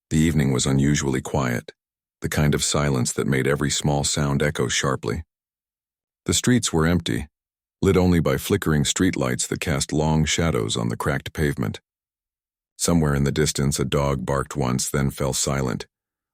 The evening was unusually quiet, the kind of silence that made every small sound echo sharply. The streets were empty, lit only by flickering streetlights that cast long shadows on the cracked pavement. Somewhere in the distance, a dog barked once, then fell silent,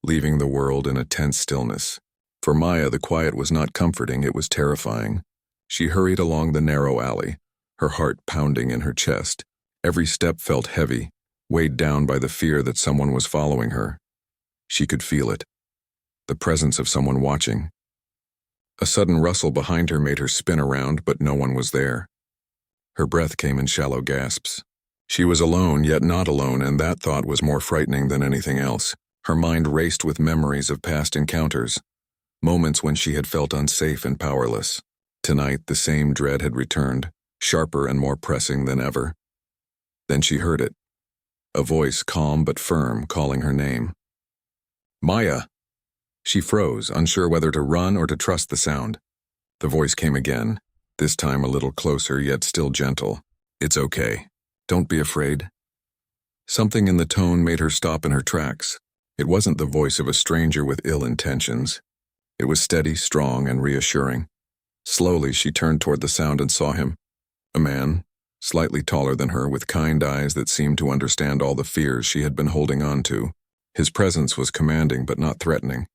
leaving the world in a tense stillness. For Maya, the quiet was not comforting, it was terrifying. She hurried along the narrow alley, her heart pounding in her chest. Every step felt heavy, weighed down by the fear that someone was following her. She could feel it, the presence of someone watching. A sudden rustle behind her made her spin around, but no one was there. Her breath came in shallow gasps. She was alone, yet not alone, and that thought was more frightening than anything else. Her mind raced with memories of past encounters, moments when she had felt unsafe and powerless. Tonight, the same dread had returned, sharper and more pressing than ever. Then she heard it, a voice calm but firm calling her name. Maya! She froze, unsure whether to run or to trust the sound. The voice came again, this time a little closer, yet still gentle. It's okay. Don't be afraid. Something in the tone made her stop in her tracks. It wasn't the voice of a stranger with ill intentions. It was steady, strong, and reassuring. Slowly, she turned toward the sound and saw him. A man, slightly taller than her, with kind eyes that seemed to understand all the fears she had been holding on to. His presence was commanding but not threatening.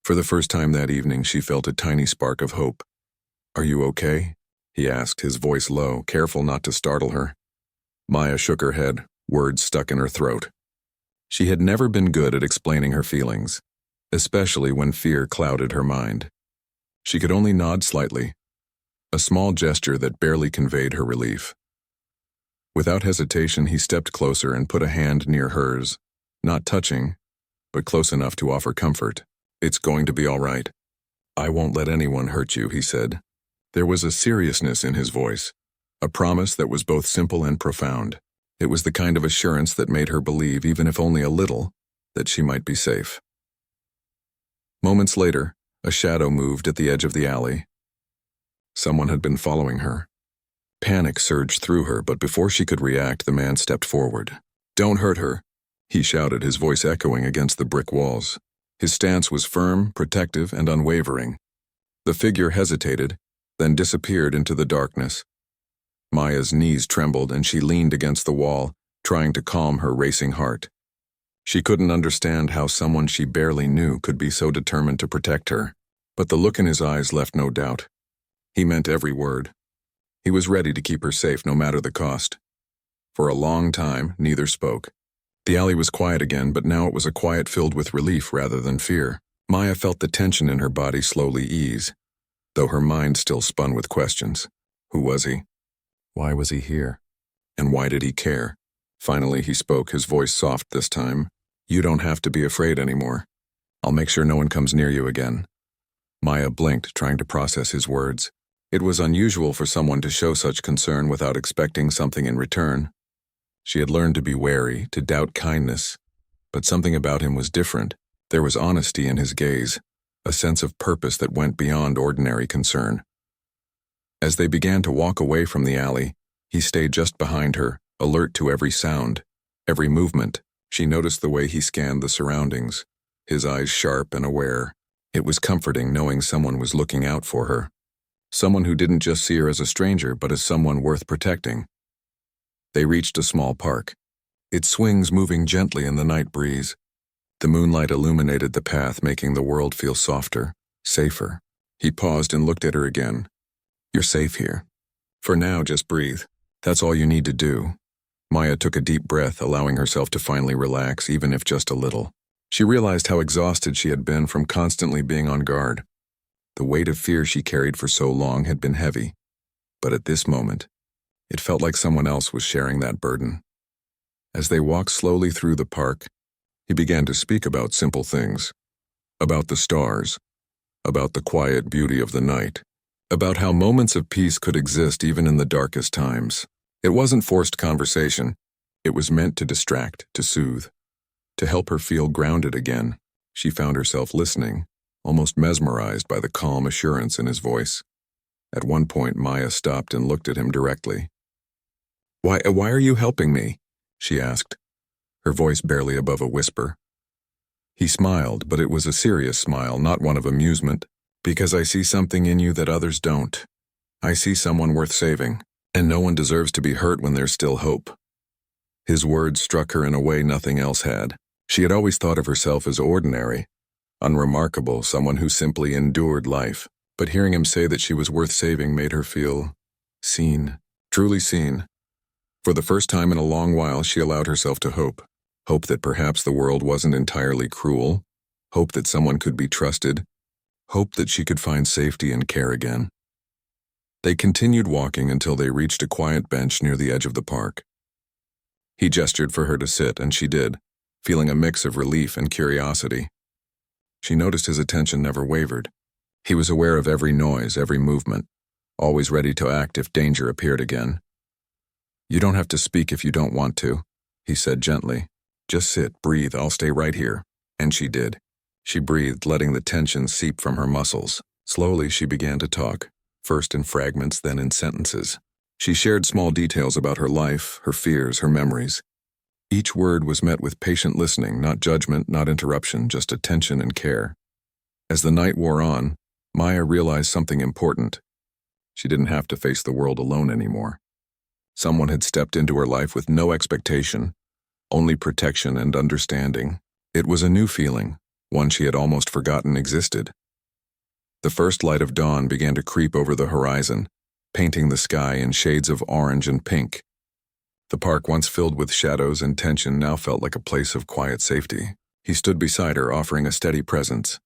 For the first time that evening, she felt a tiny spark of hope. Are you okay? He asked, his voice low, careful not to startle her. Maya shook her head, words stuck in her throat. She had never been good at explaining her feelings, especially when fear clouded her mind. She could only nod slightly, a small gesture that barely conveyed her relief. Without hesitation, he stepped closer and put a hand near hers, not touching, but close enough to offer comfort. It's going to be all right. I won't let anyone hurt you, he said. There was a seriousness in his voice, a promise that was both simple and profound. It was the kind of assurance that made her believe, even if only a little, that she might be safe. Moments later, a shadow moved at the edge of the alley. Someone had been following her. Panic surged through her, but before she could react, the man stepped forward. Don't hurt her, he shouted, his voice echoing against the brick walls. His stance was firm, protective, and unwavering. The figure hesitated, then disappeared into the darkness. Maya's knees trembled and she leaned against the wall, trying to calm her racing heart. She couldn't understand how someone she barely knew could be so determined to protect her, but the look in his eyes left no doubt. He meant every word. He was ready to keep her safe no matter the cost. For a long time, neither spoke. The alley was quiet again, but now it was a quiet filled with relief rather than fear. Maya felt the tension in her body slowly ease, though her mind still spun with questions. Who was he? Why was he here? And why did he care? Finally, he spoke, his voice soft this time. You don't have to be afraid anymore. I'll make sure no one comes near you again. Maya blinked, trying to process his words. It was unusual for someone to show such concern without expecting something in return. She had learned to be wary, to doubt kindness, but something about him was different. There was honesty in his gaze, a sense of purpose that went beyond ordinary concern. As they began to walk away from the alley, he stayed just behind her, alert to every sound, every movement. She noticed the way he scanned the surroundings, his eyes sharp and aware. It was comforting knowing someone was looking out for her. Someone who didn't just see her as a stranger, but as someone worth protecting. They reached a small park, its swings moving gently in the night breeze. The moonlight illuminated the path, making the world feel softer, safer. He paused and looked at her again. You're safe here. For now, just breathe. That's all you need to do. Maya took a deep breath, allowing herself to finally relax, even if just a little. She realized how exhausted she had been from constantly being on guard. The weight of fear she carried for so long had been heavy, but at this moment, it felt like someone else was sharing that burden. As they walked slowly through the park, he began to speak about simple things, about the stars, about the quiet beauty of the night, about how moments of peace could exist even in the darkest times. It wasn't forced conversation. It was meant to distract, to soothe, to help her feel grounded again. She found herself listening, almost mesmerized by the calm assurance in his voice. At one point, Maya stopped and looked at him directly. Why are you helping me? She asked, her voice barely above a whisper. He smiled, but it was a serious smile, not one of amusement. Because I see something in you that others don't. I see someone worth saving, and no one deserves to be hurt when there's still hope. His words struck her in a way nothing else had. She had always thought of herself as ordinary, unremarkable, someone who simply endured life. But hearing him say that she was worth saving made her feel seen, truly seen. For the first time in a long while, she allowed herself to hope. Hope that perhaps the world wasn't entirely cruel. Hope that someone could be trusted. Hope that she could find safety and care again. They continued walking until they reached a quiet bench near the edge of the park. He gestured for her to sit, and she did, feeling a mix of relief and curiosity. She noticed his attention never wavered. He was aware of every noise, every movement, always ready to act if danger appeared again. "You don't have to speak if you don't want to," he said gently. "Just sit, breathe, I'll stay right here." And she did. She breathed, letting the tension seep from her muscles. Slowly, she began to talk, first in fragments, then in sentences. She shared small details about her life, her fears, her memories. Each word was met with patient listening, not judgment, not interruption, just attention and care. As the night wore on, Maya realized something important. She didn't have to face the world alone anymore. Someone had stepped into her life with no expectation, only protection and understanding. It was a new feeling, one she had almost forgotten existed. The first light of dawn began to creep over the horizon, painting the sky in shades of orange and pink. The park, once filled with shadows and tension, now felt like a place of quiet safety. He stood beside her, offering a steady presence.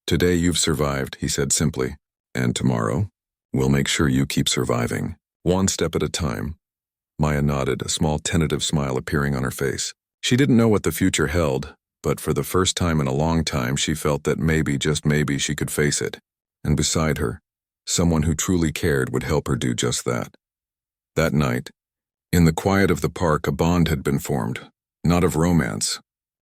"Today you've survived," he said simply, "and tomorrow, we'll make sure you keep surviving. One step at a time." Maya nodded, a small tentative smile appearing on her face. She didn't know what the future held, but for the first time in a long time she felt that maybe, just maybe, she could face it. And beside her, someone who truly cared would help her do just that. That night, in the quiet of the park, a bond had been formed, not of romance,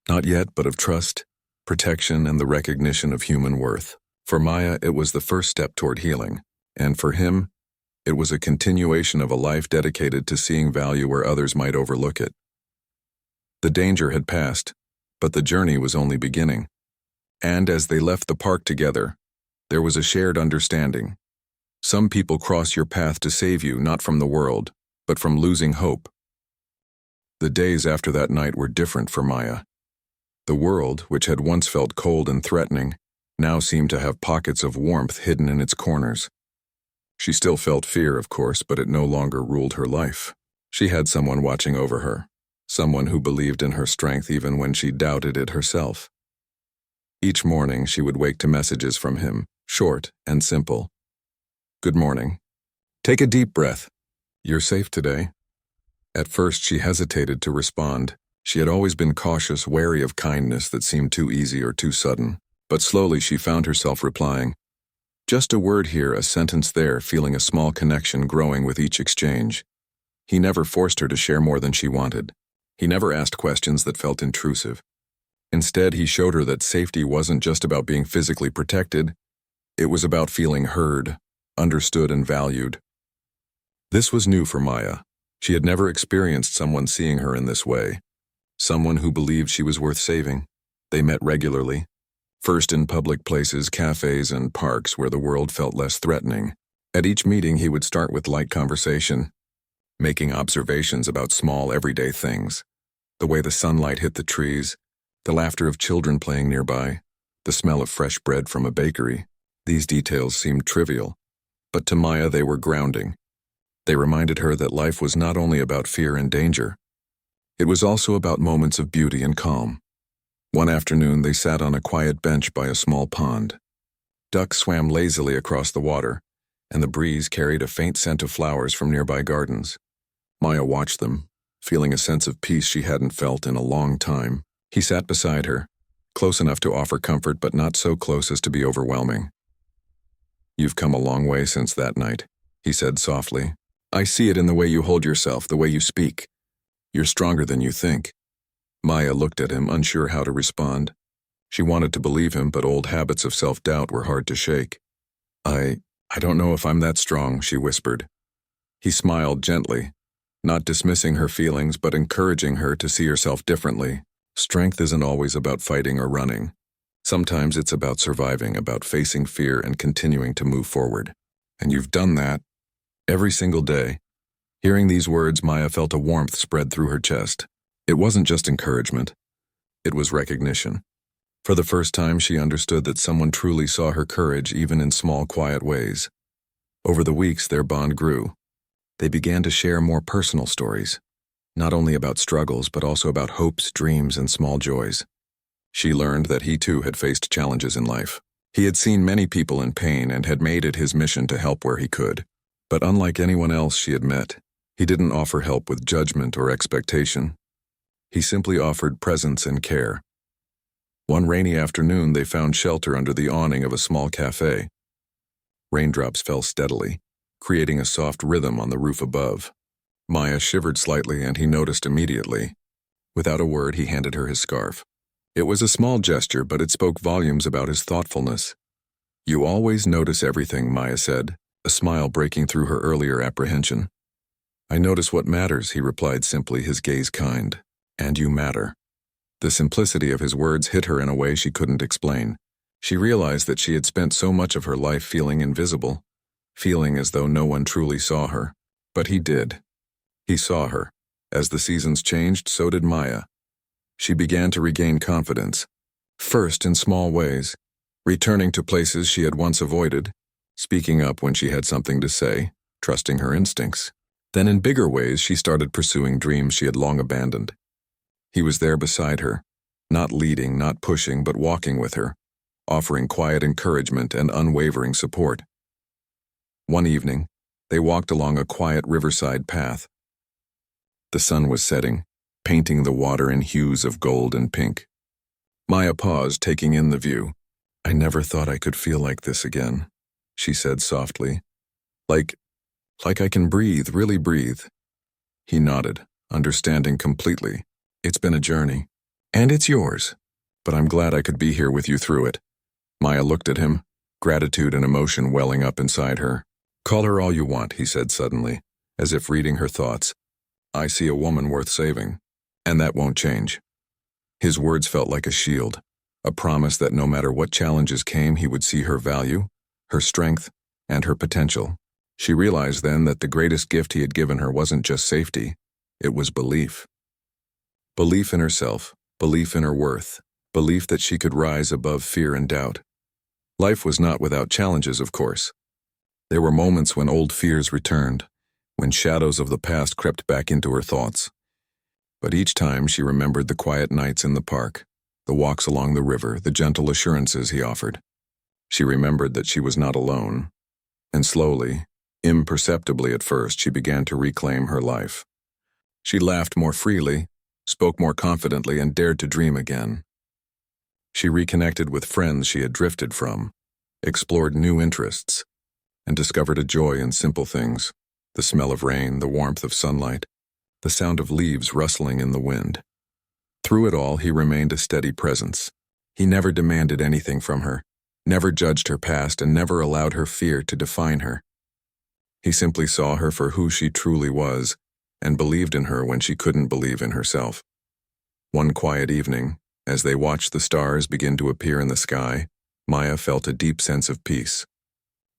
not yet, but of trust, protection, and the recognition of human worth. For Maya, it was the first step toward healing, and for him, it was a continuation of a life dedicated to seeing value where others might overlook it. The danger had passed, but the journey was only beginning. And as they left the park together, there was a shared understanding. Some people cross your path to save you, not from the world, but from losing hope. The days after that night were different for Maya. The world, which had once felt cold and threatening, now seemed to have pockets of warmth hidden in its corners. She still felt fear, of course, but it no longer ruled her life. She had someone watching over her, someone who believed in her strength even when she doubted it herself. Each morning she would wake to messages from him, short and simple. "Good morning. Take a deep breath. You're safe today." At first she hesitated to respond. She had always been cautious, wary of kindness that seemed too easy or too sudden. But slowly she found herself replying. Just a word here, a sentence there, feeling a small connection growing with each exchange. He never forced her to share more than she wanted. He never asked questions that felt intrusive. Instead, he showed her that safety wasn't just about being physically protected. It was about feeling heard, understood, and valued. This was new for Maya. She had never experienced someone seeing her in this way. Someone who believed she was worth saving. They met regularly. First in public places, cafes, and parks where the world felt less threatening. At each meeting, he would start with light conversation, making observations about small, everyday things. The way the sunlight hit the trees, the laughter of children playing nearby, the smell of fresh bread from a bakery. These details seemed trivial, but to Maya they were grounding. They reminded her that life was not only about fear and danger. It was also about moments of beauty and calm. One afternoon, they sat on a quiet bench by a small pond. Ducks swam lazily across the water, and the breeze carried a faint scent of flowers from nearby gardens. Maya watched them, feeling a sense of peace she hadn't felt in a long time. He sat beside her, close enough to offer comfort but not so close as to be overwhelming. "You've come a long way since that night," he said softly. "I see it in the way you hold yourself, the way you speak. You're stronger than you think." Maya looked at him, unsure how to respond. She wanted to believe him, but old habits of self-doubt were hard to shake. I don't know if I'm that strong," she whispered. He smiled gently, not dismissing her feelings but encouraging her to see herself differently. Strength isn't always about fighting or running. Sometimes it's about surviving, about facing fear and continuing to move forward. And you've done that every single day. Hearing these words, Maya felt a warmth spread through her chest. It wasn't just encouragement. It was recognition. For the first time, she understood that someone truly saw her courage even in small, quiet ways. Over the weeks, their bond grew. They began to share more personal stories, not only about struggles, but also about hopes, dreams, and small joys. She learned that he too had faced challenges in life. He had seen many people in pain and had made it his mission to help where he could. But unlike anyone else she had met, he didn't offer help with judgment or expectation. He simply offered presence and care. One rainy afternoon, they found shelter under the awning of a small cafe. Raindrops fell steadily, creating a soft rhythm on the roof above. Maya shivered slightly, and he noticed immediately. Without a word, he handed her his scarf. It was a small gesture, but it spoke volumes about his thoughtfulness. "You always notice everything," Maya said, a smile breaking through her earlier apprehension. "I notice what matters," he replied simply, his gaze kind. "And you matter." The simplicity of his words hit her in a way she couldn't explain. She realized that she had spent so much of her life feeling invisible, feeling as though no one truly saw her. But he did. He saw her. As the seasons changed, so did Maya. She began to regain confidence, first in small ways, returning to places she had once avoided, speaking up when she had something to say, trusting her instincts. Then in bigger ways, she started pursuing dreams she had long abandoned. He was there beside her, not leading, not pushing, but walking with her, offering quiet encouragement and unwavering support. One evening, they walked along a quiet riverside path. The sun was setting, painting the water in hues of gold and pink. Maya paused, taking in the view. "I never thought I could feel like this again," she said softly. Like I can breathe, really breathe." He nodded, understanding completely. "It's been a journey. And it's yours. But I'm glad I could be here with you through it." Maya looked at him, gratitude and emotion welling up inside her. "Call her all you want," he said suddenly, as if reading her thoughts. "I see a woman worth saving, and that won't change." His words felt like a shield, a promise that no matter what challenges came, he would see her value, her strength, and her potential. She realized then that the greatest gift he had given her wasn't just safety, it was belief. Belief in herself, belief in her worth, belief that she could rise above fear and doubt. Life was not without challenges, of course. There were moments when old fears returned, when shadows of the past crept back into her thoughts. But each time she remembered the quiet nights in the park, the walks along the river, the gentle assurances he offered. She remembered that she was not alone. And slowly, imperceptibly at first, she began to reclaim her life. She laughed more freely, spoke more confidently, and dared to dream again. She reconnected with friends she had drifted from, explored new interests, and discovered a joy in simple things: the smell of rain, the warmth of sunlight, the sound of leaves rustling in the wind. Through it all, he remained a steady presence. He never demanded anything from her, never judged her past, and never allowed her fear to define her. He simply saw her for who she truly was, and believed in her when she couldn't believe in herself. One quiet evening, as they watched the stars begin to appear in the sky, Maya felt a deep sense of peace.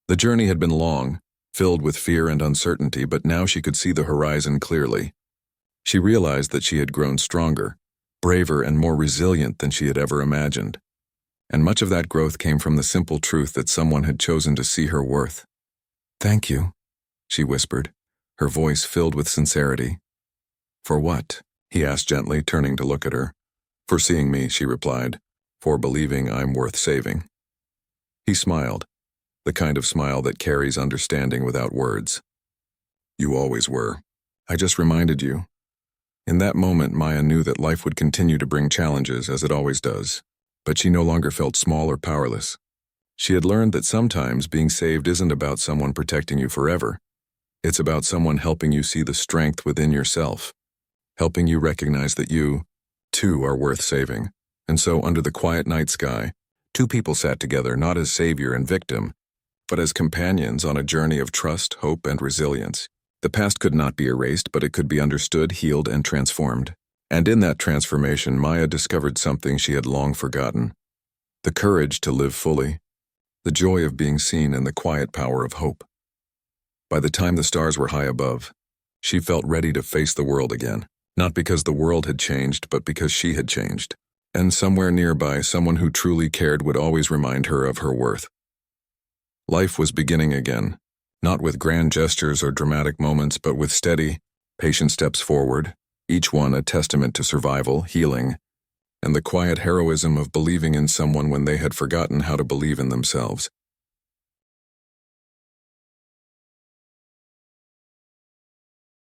The journey had been long, filled with fear and uncertainty, but now she could see the horizon clearly. She realized that she had grown stronger, braver, and more resilient than she had ever imagined. And much of that growth came from the simple truth that someone had chosen to see her worth. "Thank you," she whispered, her voice filled with sincerity. "For what?" he asked gently, turning to look at her. "For seeing me," she replied, "for believing I'm worth saving." He smiled, the kind of smile that carries understanding without words. "You always were. I just reminded you." In that moment, Maya knew that life would continue to bring challenges, as it always does, but she no longer felt small or powerless. She had learned that sometimes being saved isn't about someone protecting you forever. It's about someone helping you see the strength within yourself, helping you recognize that you, too, are worth saving. And so, under the quiet night sky, two people sat together not as savior and victim, but as companions on a journey of trust, hope, and resilience. The past could not be erased, but it could be understood, healed, and transformed. And in that transformation, Maya discovered something she had long forgotten: the courage to live fully, the joy of being seen, and the quiet power of hope. By the time the stars were high above, she felt ready to face the world again, not because the world had changed, but because she had changed. And somewhere nearby, someone who truly cared would always remind her of her worth. Life was beginning again, not with grand gestures or dramatic moments, but with steady, patient steps forward, each one a testament to survival, healing, and the quiet heroism of believing in someone when they had forgotten how to believe in themselves.